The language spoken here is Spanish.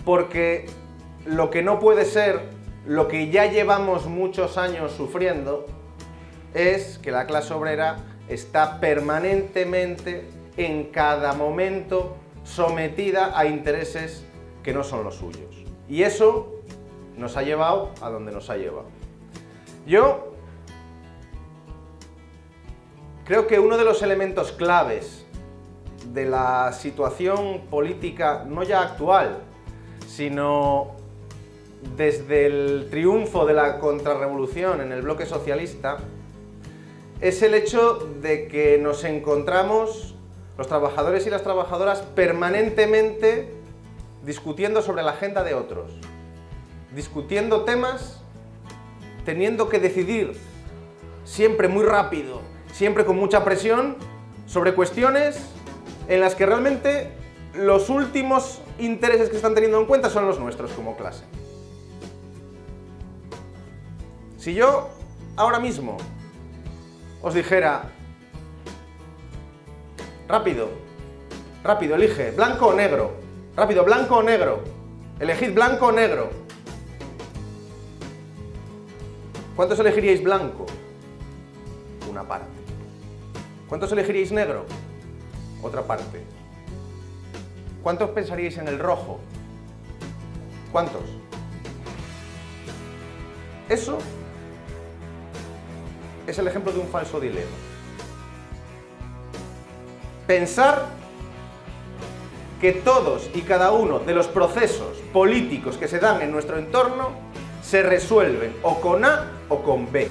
porque lo que no puede ser, lo que ya llevamos muchos años sufriendo, es que la clase obrera está permanentemente, en cada momento, sometida a intereses que no son los suyos. Y eso nos ha llevado a donde nos ha llevado. Yo creo que uno de los elementos claves de la situación política, no ya actual, sino desde el triunfo de la contrarrevolución en el bloque socialista, es el hecho de que nos encontramos, los trabajadores y las trabajadoras, permanentemente discutiendo sobre la agenda de otros, discutiendo temas, teniendo que decidir siempre muy rápido, siempre con mucha presión, sobre cuestiones en las que realmente los últimos intereses que están teniendo en cuenta son los nuestros como clase. Si yo ahora mismo os dijera, rápido, rápido, elige, blanco o negro, rápido, blanco o negro, elegid blanco o negro. ¿Cuántos elegiríais blanco? Una parte. ¿Cuántos elegiríais negro? Otra parte. ¿Cuántos pensaríais en el rojo? ¿Cuántos? Eso es el ejemplo de un falso dilema. Pensar que todos y cada uno de los procesos políticos que se dan en nuestro entorno se resuelven o con A o con B.